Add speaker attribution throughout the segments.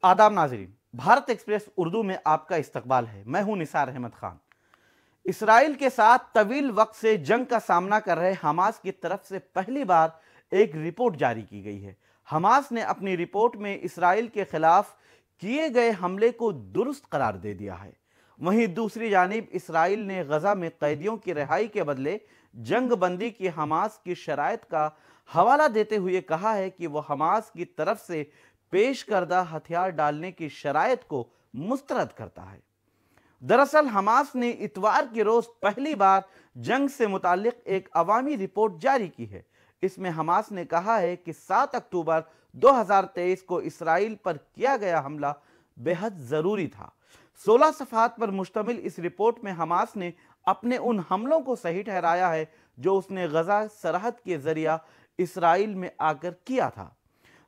Speaker 1: आदाब नाज़रीन, भारत एक्सप्रेस उर्दू में आपका इस्तकबाल है। मैं हूं निसार अहमद खान। इसराइल के साथ तवील वक्त से जंग का सामना कर रहे हमास की तरफ से पहली बार एक रिपोर्ट जारी की गई है। हमास ने अपनी रिपोर्ट में इसराइल के खिलाफ किए गए हमले को दुरुस्त करार दे दिया है। वहीं दूसरी जानिब इसराइल ने गजा में कैदियों की रिहाई के बदले जंग बंदी की हमास की शराइत का हवाला देते हुए कहा है कि वह हमास की तरफ से पेश करदा हथियार डालने की शराइत को मुस्तरद करता है। दरअसल हमास ने इतवार के रोज पहली बार जंग से मुतालिक एक अवामी रिपोर्ट जारी की है। इसमें हमास ने कहा है कि 7 अक्टूबर 2023 को इसराइल पर किया गया हमला बेहद जरूरी था। 16 सफ़हात पर मुश्तमिल इस रिपोर्ट में हमास ने अपने उन हमलों को सही ठहराया है जो उसने गजा सरहद के जरिया इसराइल में आकर किया था।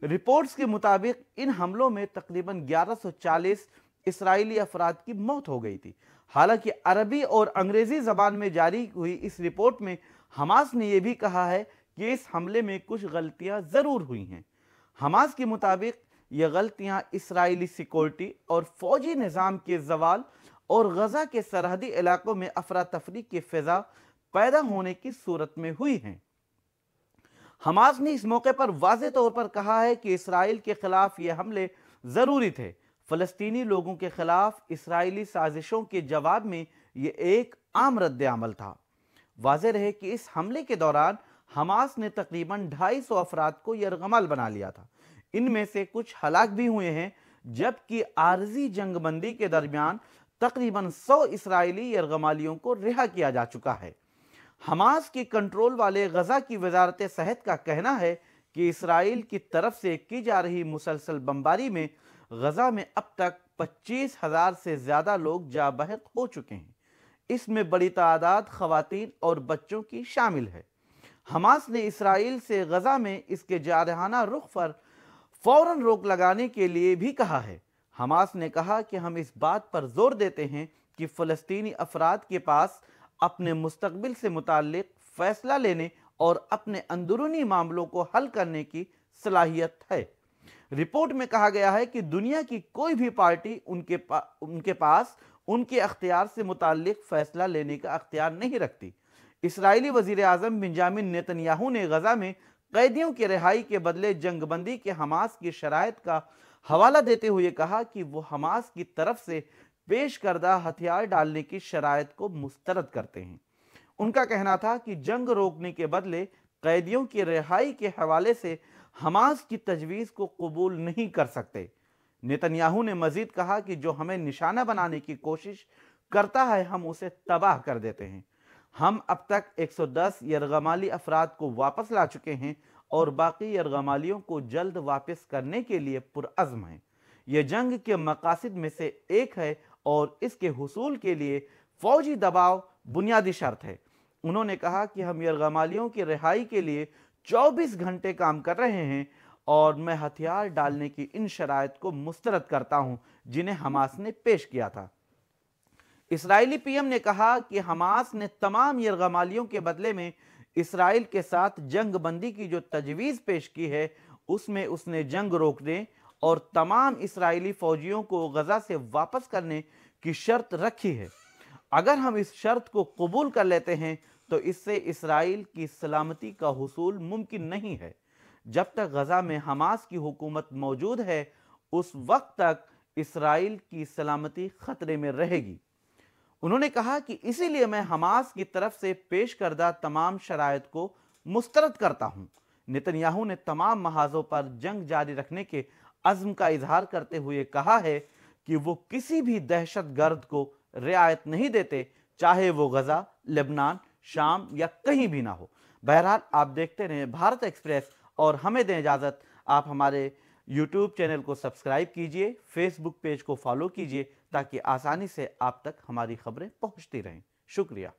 Speaker 1: रिपोर्ट्स के मुताबिक इन हमलों में तकरीबन 1140 इसराइली अफराद की मौत हो गई थी। हालांकि अरबी और अंग्रेजी जबान में जारी हुई इस रिपोर्ट में हमास ने यह भी कहा है कि इस हमले में कुछ गलतियां जरूर हुई हैं। हमास के मुताबिक ये गलतियां इसराइली सिक्योरिटी और फौजी निज़ाम के जवाल और गजा के सरहदी इलाकों में अफरा तफरी की फिजा पैदा होने की सूरत में हुई हैं। हमास ने इस मौके पर वाज़ेह तौर पर कहा है कि इसराइल के खिलाफ ये हमले जरूरी थे। फलस्तीनी लोगों के खिलाफ इसराइली साजिशों के जवाब में ये एक आम रद्द अमल था। वाज़ेह रहे कि इस हमले के दौरान हमास ने तकरीबन 250 अफराद को यरगमाल बना लिया था। इनमें से कुछ हलाक भी हुए हैं, जबकि आरजी जंगबंदी के दरमियान तकरीबन 100 इसराइली यरगमालियों को रिहा किया जा चुका है। हमास के कंट्रोल वाले गजा की वजारत सेहत का कहना है कि इसराइल की तरफ से की जा रही मुसलसल बमबारी में गजा में अब तक 25,000 से ज्यादा लोग जा बहक हो चुके हैं। इसमें बड़ी तादाद खवातीन और बच्चों की शामिल है। हमास ने इसराइल से गजा में इसके जारहाना रुख पर फौरन रोक लगाने के लिए भी कहा है। हमास ने कहा कि हम इस बात पर जोर देते हैं कि फ़लस्तीनी अफराद के पास अपने मुस्तकबिल से मुताल्लिक फैसला लेने और अपने अंदरूनी मामलों को हल करने की सलाहियत है। रिपोर्ट में कहा गया है कि दुनिया की कोई भी पार्टी उनके पास उनके अख्तियार से मुताल्लिक फैसला लेने का अख्तियार नहीं रखती। इसराइली वजीर आज़म बेंजामिन नेतन्याहू ने गजा में कैदियों की रिहाई के बदले जंगबंदी के हमास की शराइत का हवाला देते हुए कहा कि वो हमास की तरफ से पेश करदा हथियार डालने की शराइत को मुस्तरद करते हैं। उनका कहना था कि जंग रोकने के बदले कैदियों की रिहाई के हवाले से हमास की तजवीज़ को कबूल नहीं कर सकते। नेतन्याहू ने मजीद कहा कि जो हमें निशाना बनाने की कोशिश करता है हम उसे तबाह कर देते हैं। हम अब तक 110 यरगमाली अफराद को वापस ला चुके हैं और बाकी यरगमालियों को जल्द वापस करने के लिए पुरअज़्म हैं। यह जंग के मकासद में से एक है और इसके हुसूल के लिए फौजी दबाव बुनियादी शर्त है। उन्होंने कहा कि हम यरगमालियों की रिहाई के लिए 24 घंटे काम कर रहे हैं और मैं हथियार डालने की इन शराइत को मुस्तरद करता हूं जिन्हें हमास ने पेश किया था। इसराइली पीएम ने कहा कि हमास ने तमाम यरगमालियों के बदले में इसराइल के साथ जंग बंदी की जो तजवीज़ पेश की है उसमें उसने जंग रोकने और तमाम इसराइली फौजियों को गजा से वापस करने की शर्त रखी है। अगर हम इस शर्त को कबूल कर लेते हैं तो इससे इसराइल की सलामती का हुसूल मुमकिन नहीं है। जब तक गजा में हमास की हुकूमत मौजूद है उस वक्त तक इसराइल की सलामती खतरे में रहेगी। उन्होंने कहा कि इसीलिए मैं हमास की तरफ से पेश करदा तमाम शराइत को मुस्तरद करता हूं। नेतन्याहू ने तमाम महाजों पर जंग जारी रखने के अज़्म का इजहार करते हुए कहा है कि वो किसी भी दहशत गर्द को रियायत नहीं देते, चाहे वो गजा, लेबनान, शाम या कहीं भी ना हो। बहरहाल आप देखते रहें भारत एक्सप्रेस और हमें दें इजाज़त। आप हमारे यूट्यूब चैनल को सब्सक्राइब कीजिए, फेसबुक पेज को फॉलो कीजिए ताकि आसानी से आप तक हमारी खबरें पहुंचती रहें। शुक्रिया।